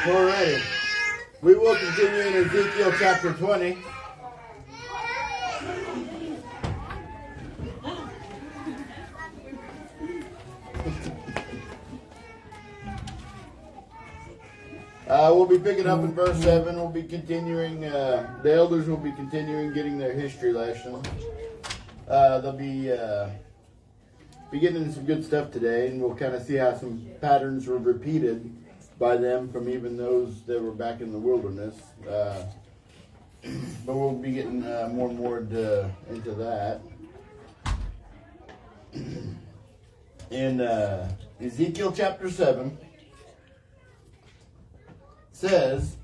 Alrighty. We will continue in Ezekiel chapter 20. We'll be picking up in verse 7. We'll be continuing, the elders will be continuing getting their history lesson. They'll be getting some good stuff today, and we'll kind of see how some patterns were repeated by them from even those that were back in the wilderness. But we'll be getting more and more into that. In Ezekiel chapter 7, says,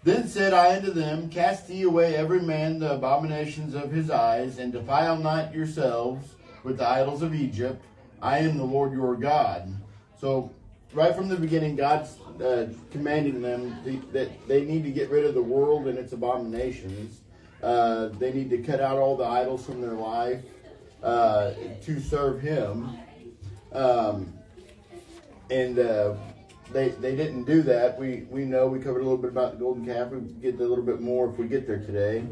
Then said I unto them, Cast ye away every man the abominations of his eyes, and defile not yourselves with the idols of Egypt. I am the Lord your God. So, right from the beginning, God's commanding them that they need to get rid of the world and its abominations. They need to cut out all the idols from their life to serve Him. They didn't do that. We know we covered a little bit about the golden calf. We get a little bit more if we get there today.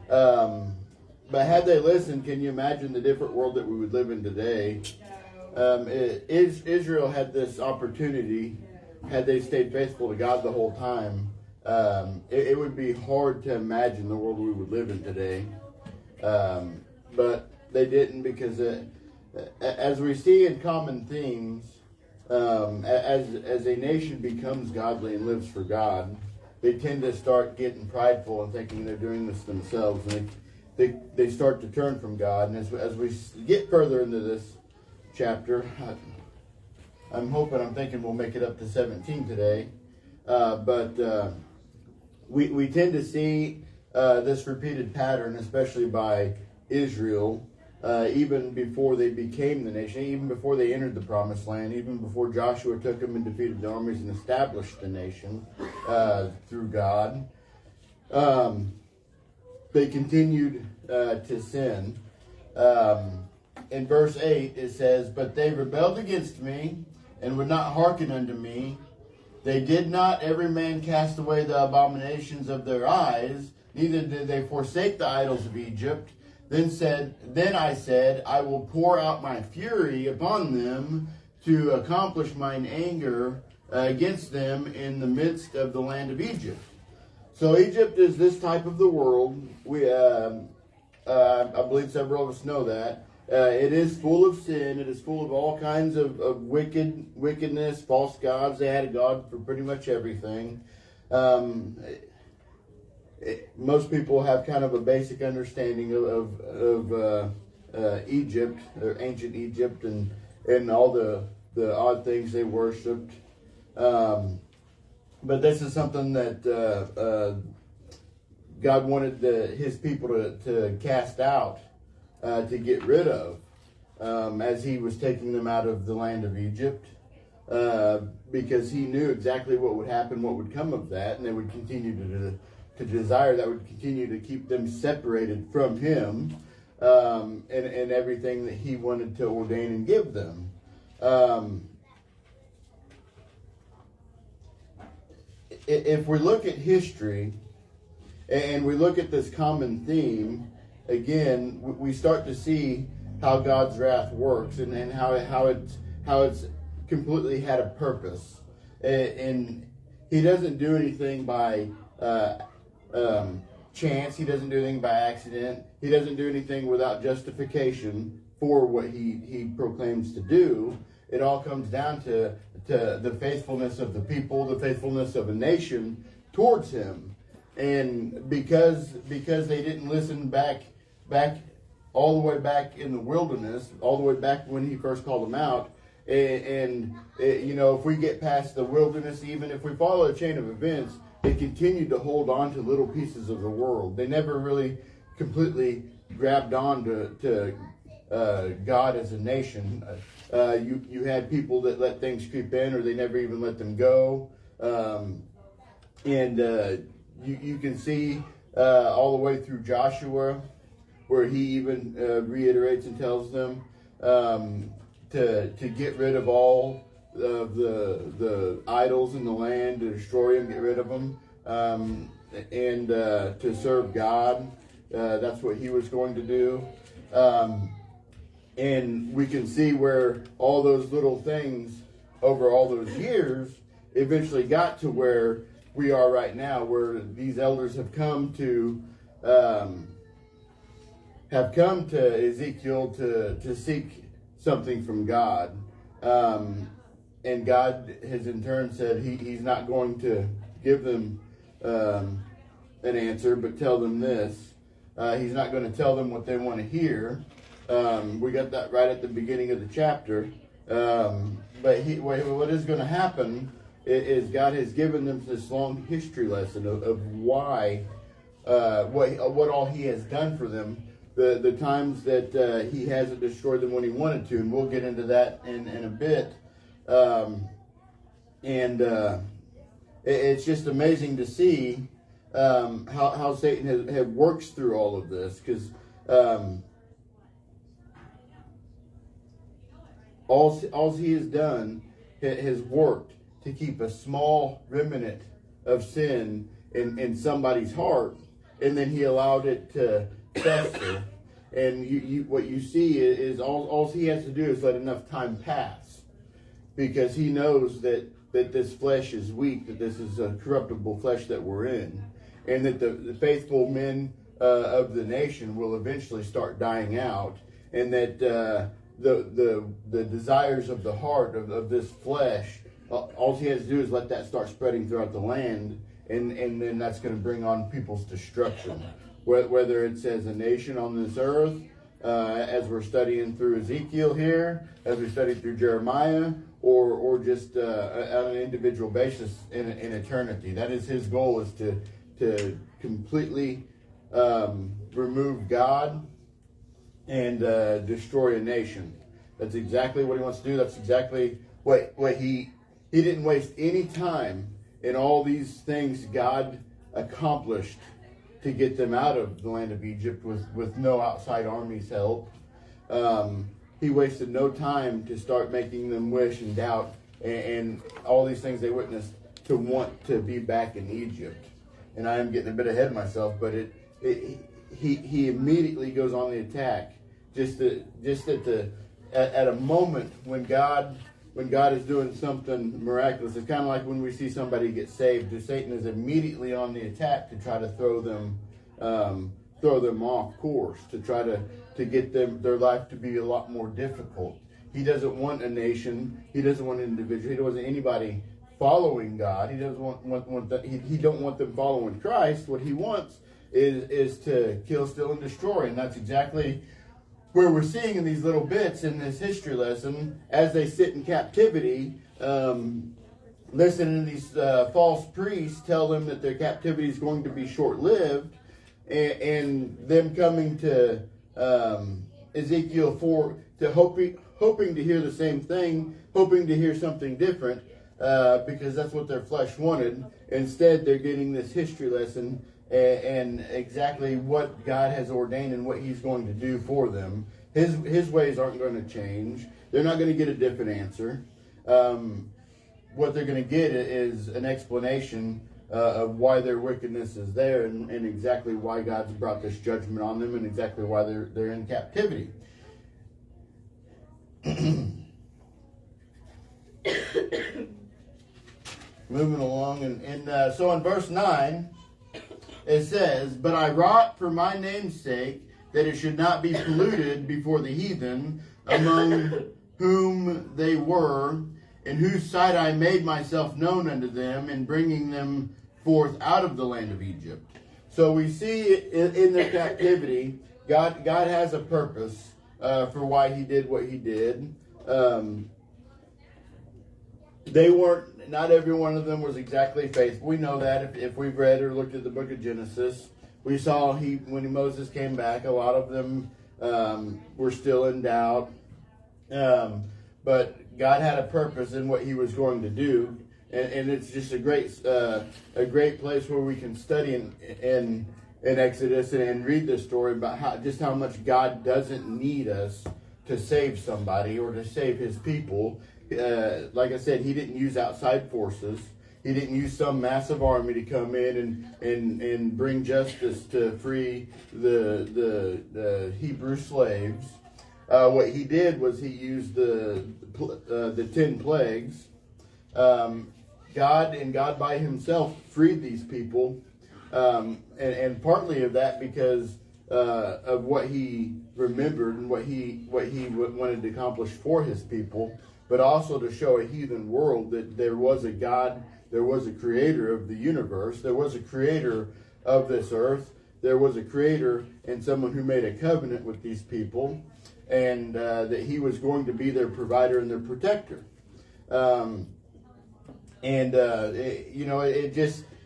But had they listened, can you imagine the different world that we would live in today? Israel had this opportunity. Had they stayed faithful to God the whole time, it would be hard to imagine the world we would live in today. But they didn't, because as we see in common themes, as a nation becomes godly and lives for God, they tend to start getting prideful and thinking they're doing this themselves, and they start to turn from God. And as we get further into this chapter, I'm thinking we'll make it up to 17 today. But we tend to see this repeated pattern, especially by Israel, even before they became the nation, even before they entered the promised land, even before Joshua took them and defeated the armies and established the nation through God. They continued to sin. In verse 8 it says, But they rebelled against me, and would not hearken unto me. They did not every man cast away the abominations of their eyes, neither did they forsake the idols of Egypt. Then I said, I will pour out my fury upon them to accomplish mine anger against them in the midst of the land of Egypt. So Egypt is this type of the world. I believe several of us know that. It is full of sin. It is full of all kinds of wickedness, false gods. They had a god for pretty much everything. Most people have kind of a basic understanding of Egypt, or ancient Egypt, and all the odd things they worshipped. But this is something that God wanted His people to cast out, to get rid of, as He was taking them out of the land of Egypt, because He knew exactly what would happen, what would come of that, and they would continue to desire that would continue to keep them separated from Him, and everything that He wanted to ordain and give them. If we look at history and we look at this common theme, again, we start to see how God's wrath works, and how it's completely had a purpose. And He doesn't do anything by chance. He doesn't do anything by accident. He doesn't do anything without justification for what he proclaims to do. It all comes down to the faithfulness of the people, the faithfulness of a nation towards Him. And because they didn't listen back all the way back in the wilderness, all the way back when He first called them out, and if we get past the wilderness, even if we follow a chain of events, they continued to hold on to little pieces of the world. They never really completely grabbed on to God as a nation. You had people that let things creep in, or they never even let them go. You can see all the way through Joshua, where he even reiterates and tells them to get rid of all the idols in the land, to destroy them, get rid of them, and to serve God. That's what he was going to do. And we can see where all those little things over all those years eventually got to where we are right now, where these elders have come to Ezekiel to seek something from God. And God has in turn said he's not going to give them an answer, but tell them this. He's not going to tell them what they want to hear. We got that right at the beginning of the chapter. But what is going to happen is God has given them this long history lesson of why, what all he has done for them, the times that he hasn't destroyed them when he wanted to, and we'll get into that in a bit. It's just amazing to see how Satan works through all of this, because all he has done has worked to keep a small remnant of sin in somebody's heart, and then he allowed it to fester. And what you see is all he has to do is let enough time pass, because he knows that this flesh is weak, that this is a corruptible flesh that we're in, and that the faithful men of the nation will eventually start dying out, and that the desires of the heart of this flesh, all he has to do is let that start spreading throughout the land, and then that's going to bring on people's destruction. Whether it's as a nation on this earth, as we're studying through Ezekiel here, as we study through Jeremiah, or just on an individual basis in eternity. That is his goal, is to completely remove God and destroy a nation. That's exactly what he wants to do. That's exactly what he didn't waste any time in all these things God accomplished to get them out of the land of Egypt with no outside army's help. He wasted no time to start making them wish and doubt and all these things they witnessed to want to be back in Egypt. And I am getting a bit ahead of myself, but he immediately goes on the attack, just at a moment when God is doing something miraculous. It's kind of like when we see somebody get saved. Satan is immediately on the attack to try to throw them off course, to try to get their life to be a lot more difficult. He doesn't want a nation. He doesn't want an individual. He doesn't want anybody following God. He doesn't he don't want them following Christ. What he wants is to kill, steal, and destroy, and that's exactly where we're seeing in these little bits in this history lesson, as they sit in captivity, listening to these false priests tell them that their captivity is going to be short-lived, and them coming to Ezekiel 4 to hoping to hear the same thing, hoping to hear something different, because that's what their flesh wanted. Instead, they're getting this history lesson and exactly what God has ordained and what he's going to do for them. His ways aren't going to change. They're not going to get a different answer. What they're going to get is an explanation of why their wickedness is there, and exactly why God's brought this judgment on them, and exactly why they're in captivity. Moving along, and so in verse 9, it says, "But I wrought for my name's sake, that it should not be polluted before the heathen, among whom they were, in whose sight I made myself known unto them, in bringing them forth out of the land of Egypt." So we see in their captivity, God has a purpose for why he did what he did. Not every one of them was exactly faithful. We know that if we've read or looked at the book of Genesis. We saw when Moses came back, a lot of them were still in doubt. But God had a purpose in what he was going to do. And it's just a great place where we can study in Exodus and read this story about how much God doesn't need us to save somebody or to save his people. Like I said, he didn't use outside forces. He didn't use some massive army to come in and bring justice to free the Hebrew slaves. What he did was he used the 10 plagues. God by himself freed these people, and partly of that because of what he remembered and what he wanted to accomplish for his people, but also to show a heathen world that there was a God, there was a creator of the universe, there was a creator of this earth, there was a creator and someone who made a covenant with these people, and that he was going to be their provider and their protector.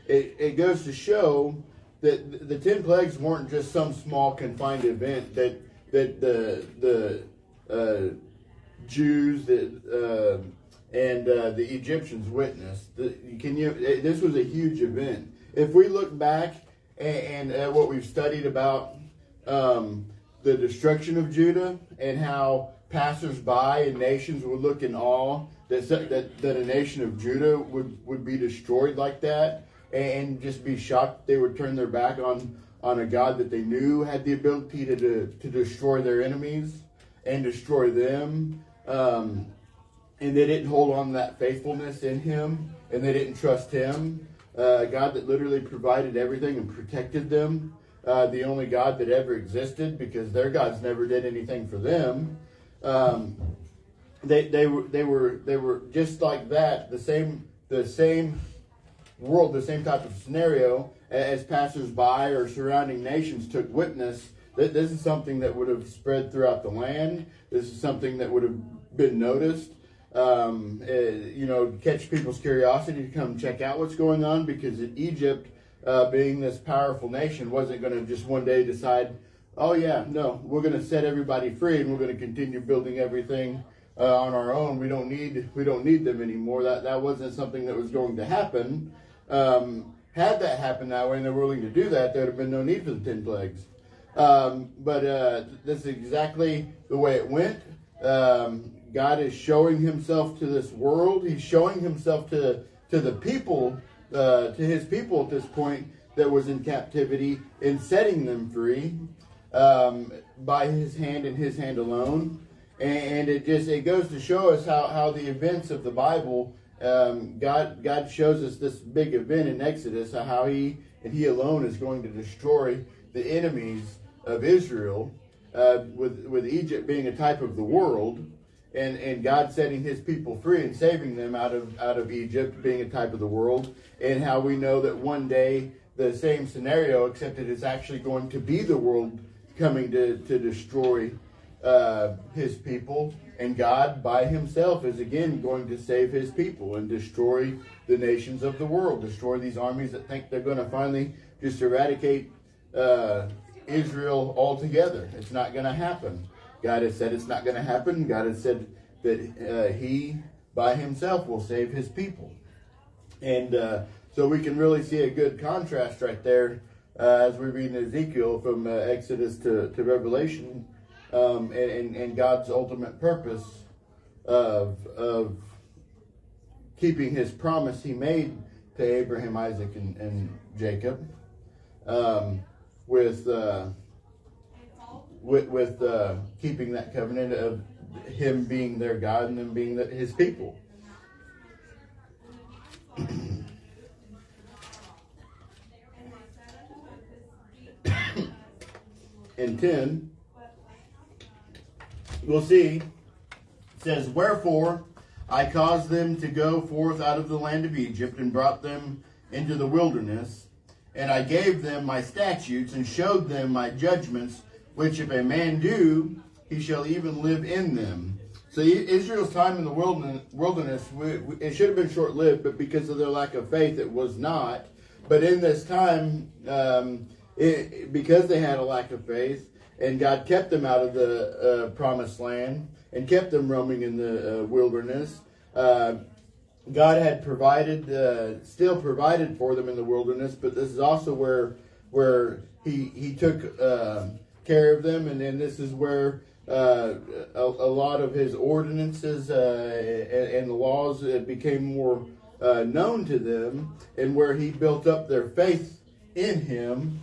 It goes to show that the 10 plagues weren't just some small confined event that the Jews and the Egyptians witnessed. This was a huge event. If we look back and at what we've studied about the destruction of Judah and how passers-by and nations would look in awe that a nation of Judah would be destroyed like that, and just be shocked they would turn their back on a God that they knew had the ability to destroy their enemies and destroy them, and they didn't hold on to that faithfulness in him, and they didn't trust him, a God that literally provided everything and protected them, the only God that ever existed, because their gods never did anything for them. They were just like that, the same world, the same type of scenario as passers-by or surrounding nations took witness. That this is something that would have spread throughout the land. This is something that would have been noticed. Catch people's curiosity to come check out what's going on, because Egypt, being this powerful nation, wasn't going to just one day decide, oh yeah, no, we're going to set everybody free and we're going to continue building everything on our own. We don't need them anymore. That wasn't something that was going to happen. Had that happened that way and they're willing to do that, there would have been no need for the 10 plagues. But that's exactly the way it went. God is showing himself to this world. He's showing himself to the people, to his people at this point that was in captivity, and setting them free by his hand and his hand alone. And it goes to show us how the events of the Bible, God shows us this big event in Exodus, how he alone is going to destroy the enemies of Israel, with Egypt being a type of the world, and God setting his people free and saving them out of Egypt being a type of the world, and how we know that one day the same scenario, except it is actually going to be the world coming to destroy his people, and God by himself is again going to save his people and destroy the nations of the world, destroy these armies that think they're going to finally just eradicate Israel altogether. It's not going to happen. God has said it's not going to happen. God has said that he by himself will save his people. And so we can really see a good contrast right there as we read in Ezekiel from Exodus to Revelation, and God's ultimate purpose of keeping his promise he made to Abraham, Isaac, and Jacob, with keeping that covenant of him being their God and them being his people. In 10, we'll see, it says, "Wherefore I caused them to go forth out of the land of Egypt, and brought them into the wilderness, and I gave them my statutes, and showed them my judgments, which if a man do, he shall even live in them." So Israel's time in the wilderness, it should have been short-lived, but because of their lack of faith, it was not. But in this time, because they had a lack of faith, and God kept them out of the promised land and kept them roaming in the wilderness, God had still provided for them in the wilderness. But this is also where he took care of them, and then this is where a lot of his ordinances and the laws became more known to them, and where he built up their faith in him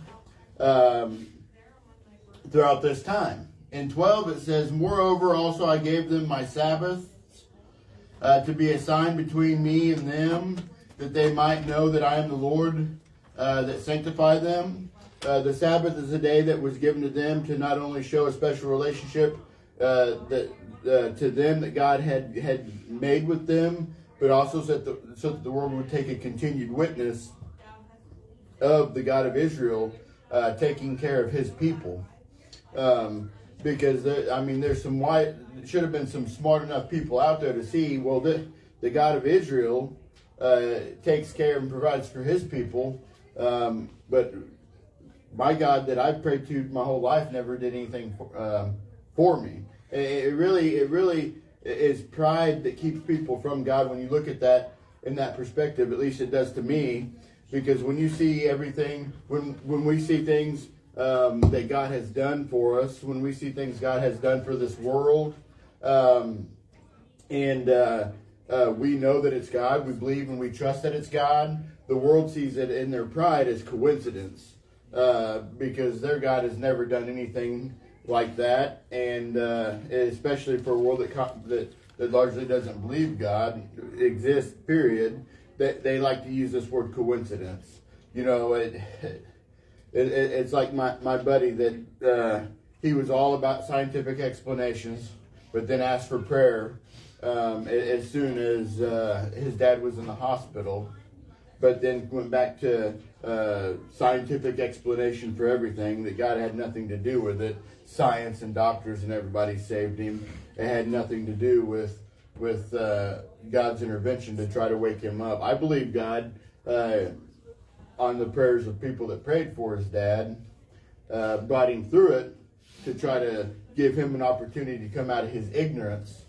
throughout this time. In 12 it says, "Moreover also I gave them my Sabbaths to be a sign between me and them, that they might know that I am the Lord that sanctify them." The Sabbath is a day that was given to them to not only show a special relationship to them that God had made with them, but also so that the world would take a continued witness of the God of Israel taking care of his people. Because there's should have been some smart enough people out there to see, well, the God of Israel takes care and provides for his people, but my God that I've prayed to my whole life never did anything for me. It really is pride that keeps people from God when you look at that in that perspective. At least it does to me, because when you see everything, when we see things that God has done for us, when we see things God has done for this world, and we know that it's God, we believe and we trust that it's God, the world sees it in their pride as coincidence, because their God has never done anything like that, and especially for a world that largely doesn't believe God exists, period, that they like to use this word coincidence. It's like my buddy that he was all about scientific explanations, but then asked for prayer as soon as his dad was in the hospital, but then went back to scientific explanation for everything, that God had nothing to do with it. Science and doctors and everybody saved him. It had nothing to do with God's intervention to try to wake him up. I believe God, on the prayers of people that prayed for his dad, brought him through it to try to give him an opportunity to come out of his ignorance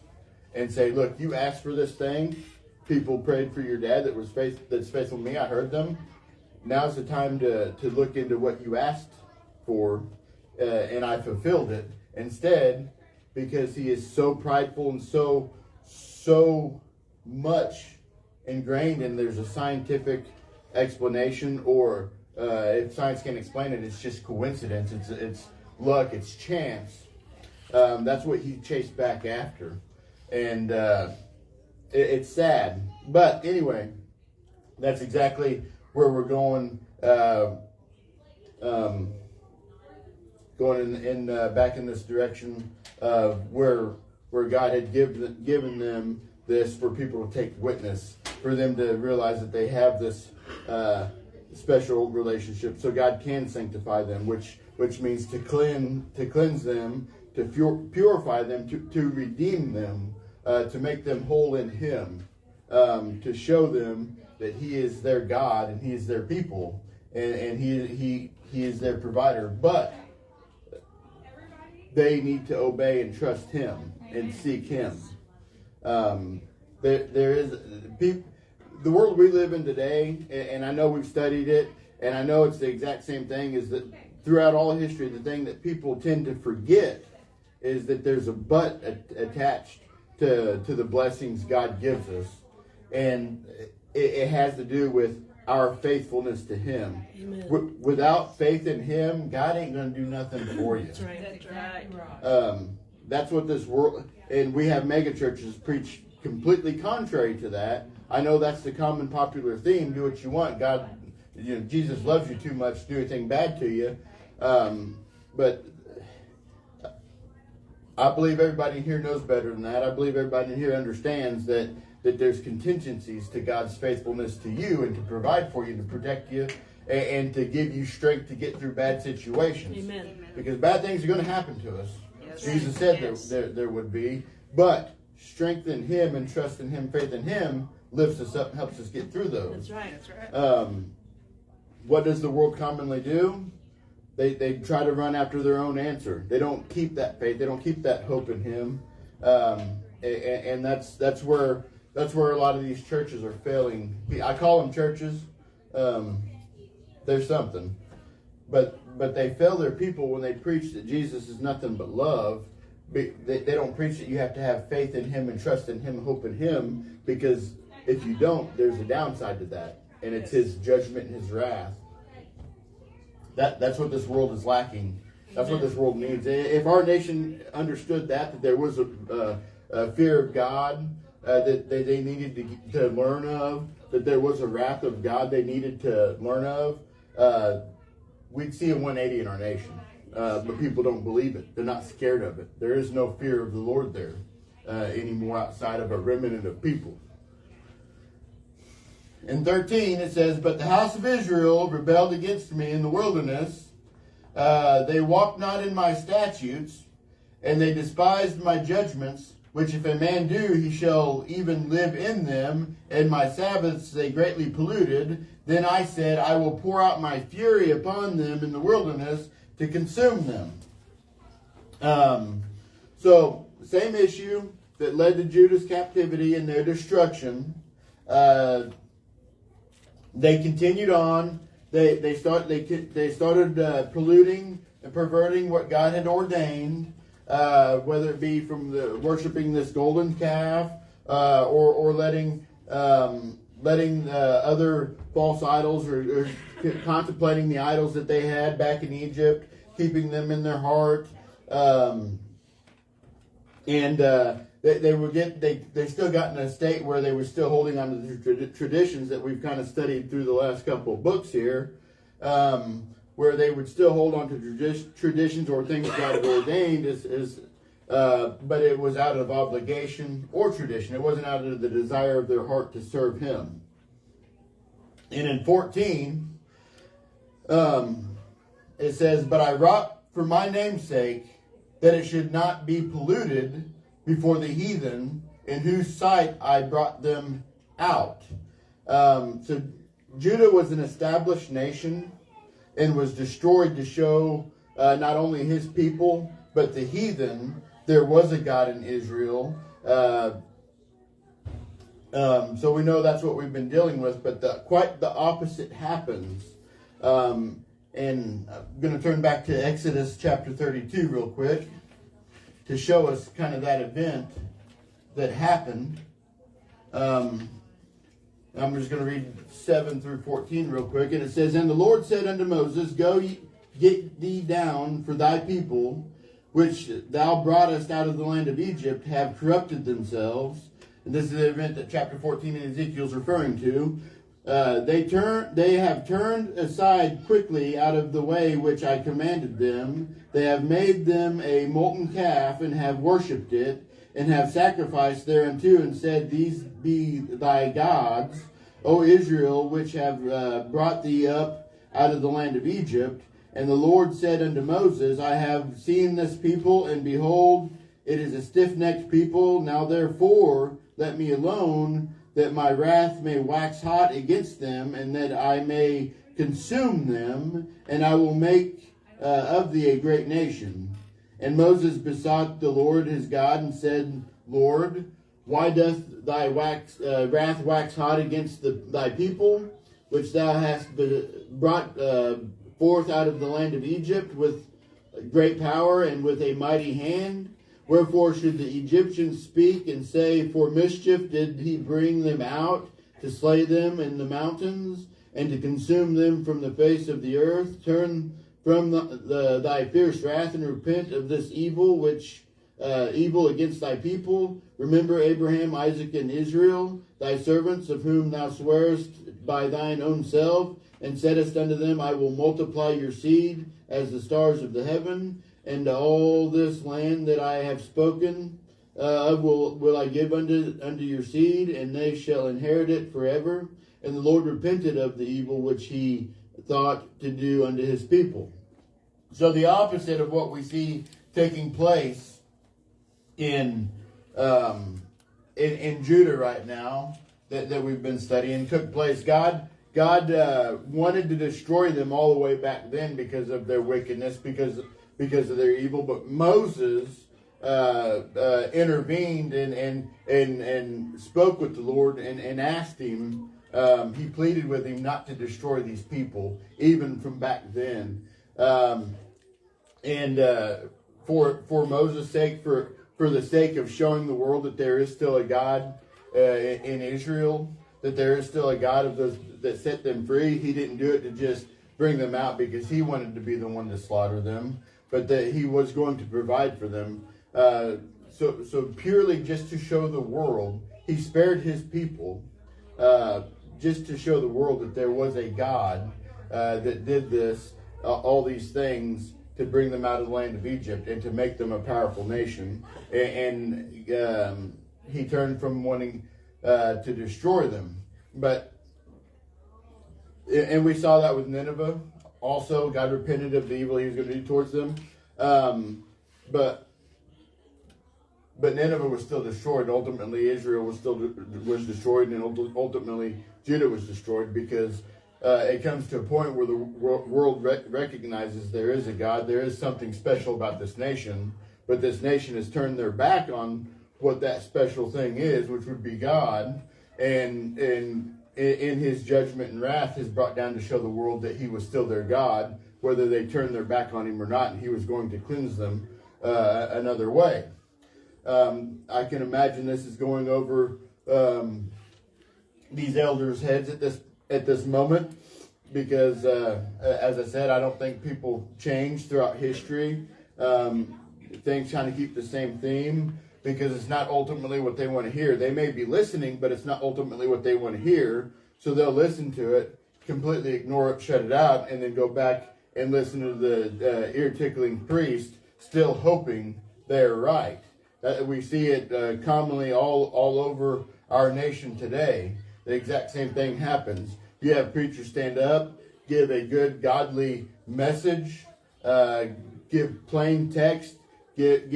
and say, look, you asked for this thing. People prayed for your dad that's faithful to me. I heard them. Now's the time to look into what you asked for, and I fulfilled it. Instead, because he is so prideful and so much ingrained in there's a scientific explanation, or if science can't explain it, it's just coincidence, it's luck, it's chance. That's what he chased back after, and it's sad. But anyway, that's exactly where we're going. Going in back in this direction of where God had given them this for people to take witness, for them to realize that they have this special relationship, so God can sanctify them, which means to cleanse them, to purify them, to redeem them, to make them whole in Him, to show them that He is their God and He is their people, and He is their provider. But they need to obey and trust Him and seek Him. There is the world we live in today, and I know we've studied it, and I know it's the exact same thing, is that throughout all history, the thing that people tend to forget is that there's a but attached to the blessings God gives us, and it has to do with our faithfulness to Him. Without faith in Him, God ain't going to do nothing for you. That's right. That's what this world, and we have mega churches preach completely contrary to that. I know that's the common popular theme. Do what you want. God, Jesus loves you too much to do anything bad to you. But I believe everybody in here knows better than that. I believe everybody in here understands that there's contingencies to God's faithfulness to you, and to provide for you, to protect you, and to give you strength to get through bad situations. Amen. Because bad things are going to happen to us. Yes. Jesus said there would be. But strength in Him and trust in Him, faith in Him, lifts us up and helps us get through those. That's right. What does the world commonly do? They try to run after their own answer. They don't keep that faith. They don't keep that hope in Him. And that's where a lot of these churches are failing. I call them churches. There's something, but they fail their people when they preach that Jesus is nothing but love, they don't preach that you have to have faith in Him and trust in Him, hope in Him, because if you don't, there's a downside to that, and it's His judgment and His wrath. That's what this world is lacking. That's what this world needs. If our nation understood that there was a fear of God that they needed to learn of, that there was a wrath of God they needed to learn of, we'd see a 180 in our nation. But people don't believe it. They're not scared of it. There is no fear of the Lord there anymore outside of a remnant of people. In 13 it says, "But the house of Israel rebelled against me in the wilderness. They walked not in my statutes, and they despised my judgments, which if a man do, he shall even live in them. And my Sabbaths they greatly polluted. Then I said, I will pour out my fury upon them in the wilderness to consume them." So, same issue that led to Judah's captivity and their destruction. They continued on. They started polluting and perverting what God had ordained, whether it be from worshiping this golden calf, or letting other false idols, or contemplating the idols that they had back in Egypt, keeping them in their heart, they still got in a state where they were still holding on to the traditions that we've kind of studied through the last couple of books here, where they would still hold on to traditions or things God had ordained, but it was out of obligation or tradition. It wasn't out of the desire of their heart to serve Him. And in 14, it says, "But I wrought for my name's sake, that it should not be polluted before the heathen, in whose sight I brought them out." So Judah was an established nation and was destroyed to show not only his people, but the heathen, there was a God in Israel. So we know that's what we've been dealing with, but quite the opposite happens. And I'm going to turn back to Exodus chapter 32 real quick to show us kind of that event that happened. I'm just going to read 7 through 14 real quick. And it says, "And the Lord said unto Moses, Go get thee down, for thy people, which thou broughtest out of the land of Egypt, have corrupted themselves." And this is the event that chapter 14 in Ezekiel is referring to. They have turned aside quickly out of the way which I commanded them. They have made them a molten calf, and have worshipped it, and have sacrificed thereunto, and said, These be thy gods, O Israel, which have brought thee up out of the land of Egypt. And the Lord said unto Moses, I have seen this people, and behold, it is a stiff-necked people. Now therefore let me alone, that my wrath may wax hot against them, and that I may consume them, and I will make of thee a great nation. And Moses besought the Lord his God, and said, Lord, why doth thy wrath wax hot against thy people, which thou hast brought forth out of the land of Egypt with great power and with a mighty hand? Wherefore should the Egyptians speak and say, For mischief did he bring them out, to slay them in the mountains, and to consume them from the face of the earth? Turn from thy fierce wrath, and repent of this evil evil against thy people. Remember Abraham, Isaac, and Israel, thy servants, of whom thou swarest by thine own self, and saidst unto them, I will multiply your seed as the stars of the heaven. And all this land that I have spoken of will I give unto your seed, and they shall inherit it forever. And the Lord repented of the evil which he thought to do unto his people. So the opposite of what we see taking place in Judah right now that we've been studying took place. God wanted to destroy them all the way back then because of their wickedness, because of their evil, but Moses intervened and spoke with the Lord and asked him. He pleaded with him not to destroy these people, even from back then. for Moses' sake, for the sake of showing the world that there is still a God in Israel, that there is still a God of those that set them free. He didn't do it to just bring them out because he wanted to be the one to slaughter them, but that he was going to provide for them. So purely just to show the world, he spared his people, just to show the world that there was a God that did this, all these things to bring them out of the land of Egypt and to make them a powerful nation. And he turned from wanting to destroy them. And we saw that with Nineveh. Also, God repented of the evil he was going to do towards them. But Nineveh was still destroyed. Ultimately, Israel was destroyed, and ultimately Judah was destroyed, because it comes to a point where the world recognizes there is a God, there is something special about this nation, but this nation has turned their back on what that special thing is, which would be God, and in his judgment and wrath is brought down to show the world that he was still their God, whether they turned their back on him or not, and he was going to cleanse them another way. I can imagine this is going over these elders' heads at this moment, because as I said, I don't think people change throughout history. Things kind of keep the same theme, because it's not ultimately what they want to hear. They may be listening, but it's not ultimately what they want to hear. So they'll listen to it, completely ignore it, shut it out, and then go back and listen to the ear-tickling priest, still hoping they're right. We see it commonly all over our nation today. The exact same thing happens. You have preachers stand up, give a good godly message, give plain text, give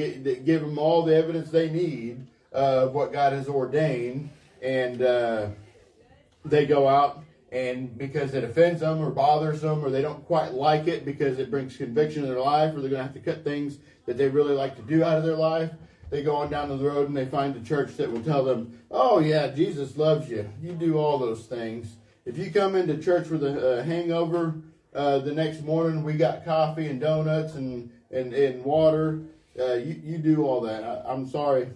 them all the evidence they need of what God has ordained, and they go out, and because it offends them or bothers them, or they don't quite like it because it brings conviction in their life, or they're going to have to cut things that they really like to do out of their life, they go on down the road and they find a church that will tell them, oh yeah, Jesus loves you. You do all those things. If you come into church with a hangover, the next morning we got coffee and donuts and water. You do all that. I'm sorry.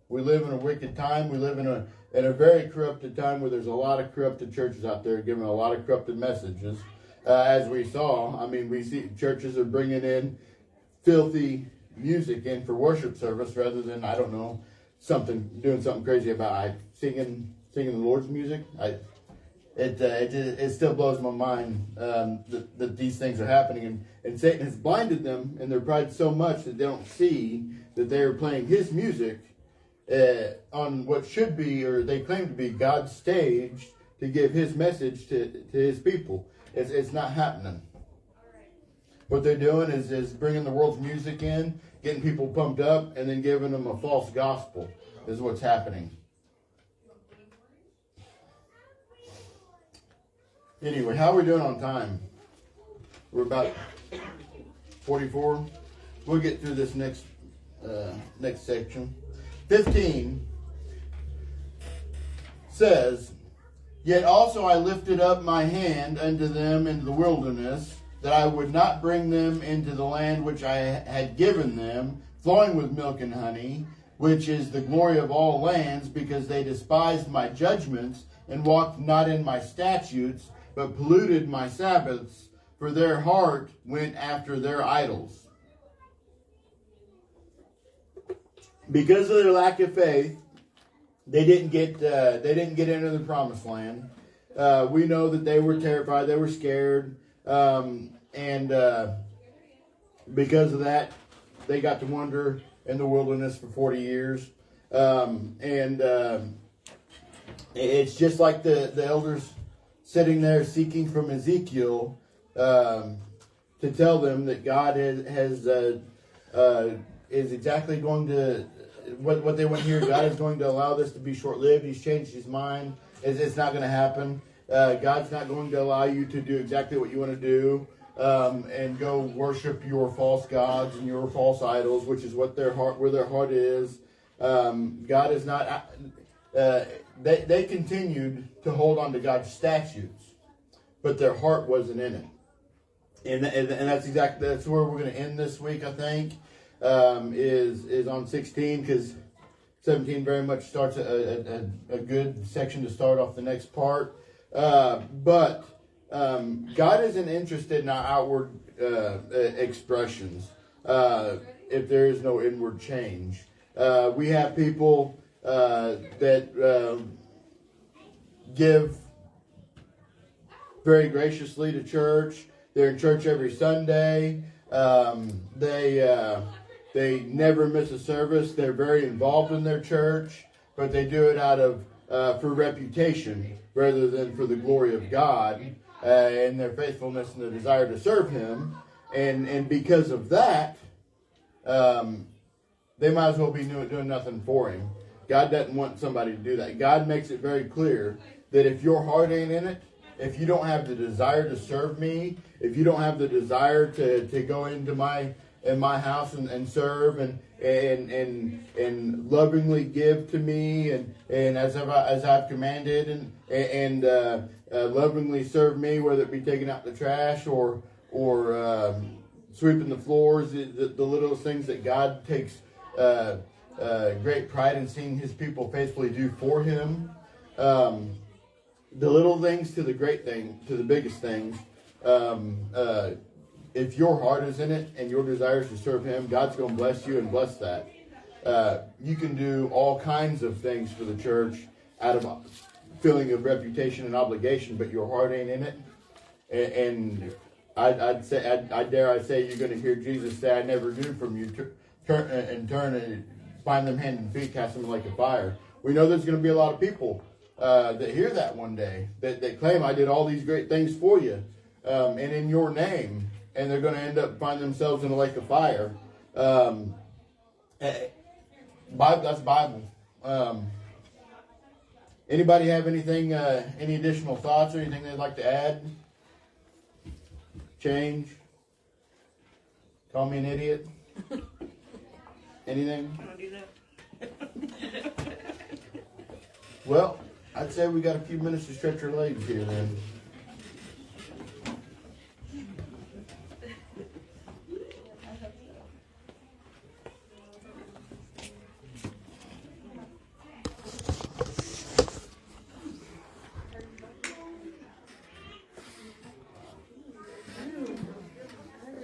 We live in a wicked time. We live in a very corrupted time where there's a lot of corrupted churches out there giving a lot of corrupted messages. As we saw, we see churches are bringing in filthy music in for worship service rather than, I don't know, doing something crazy about singing the Lord's music. It still blows my mind that these things are happening, and Satan has blinded them in their pride so much that they don't see that they are playing his music on what should be, or they claim to be, God's stage to give his message to his people. It's not happening. What they're doing is bringing the world's music in, getting people pumped up, and then giving them a false gospel is what's happening. Anyway, how are we doing on time? We're about 44. We'll get through this next section. 15 says, Yet also I lifted up my hand unto them into the wilderness, that I would not bring them into the land which I had given them, flowing with milk and honey, which is the glory of all lands, because they despised my judgments, and walked not in my statutes, but polluted my Sabbaths, for their heart went after their idols. Because of their lack of faith, they didn't get into the promised land. We know that they were terrified, they were scared, and because of that, they got to wander in the wilderness for 40 years. It's just like the elders sitting there seeking from Ezekiel to tell them that God is exactly going to, what they want to hear. God is going to allow this to be short-lived. He's changed his mind. It's not going to happen. God's not going to allow you to do exactly what you want to do and go worship your false gods and your false idols, which is where their heart is. God is not. They continued to hold on to God's statutes, but their heart wasn't in it. And that's where we're going to end this week, I think. is on 16, because 17 very much starts a good section to start off the next part. But God isn't interested in our outward expressions if there is no inward change. We have people that give very graciously to church. They're in church every Sunday. They never miss a service. They're very involved in their church, but they do it out of for reputation rather than for the glory of God and their faithfulness and the desire to serve Him. And because of that, they might as well be doing nothing for Him. God doesn't want somebody to do that. God makes it very clear that if your heart ain't in it, if you don't have the desire to serve me, if you don't have the desire to go into my house and serve and lovingly give to me and as I've commanded and lovingly serve me, whether it be taking out the trash or sweeping the floors, the littlest things that God takes great pride in seeing His people faithfully do for Him. The little things to the great thing, to the biggest things. If your heart is in it and your desire is to serve Him, God's going to bless you and bless that. You can do all kinds of things for the church out of a feeling of reputation and obligation, but your heart ain't in it. And I dare say you're going to hear Jesus say, "I never knew from you." Turn and find them hand and feet, cast them in the lake of fire. We know there's going to be a lot of people that hear that one day, that claim, "I did all these great things for you, and in your name," and they're going to end up finding themselves in a lake of fire. That's Bible. Anybody have anything, any additional thoughts or anything they'd like to add? Change? Call me an idiot? Anything? I don't do that. Well, I'd say we got a few minutes to stretch our legs here then.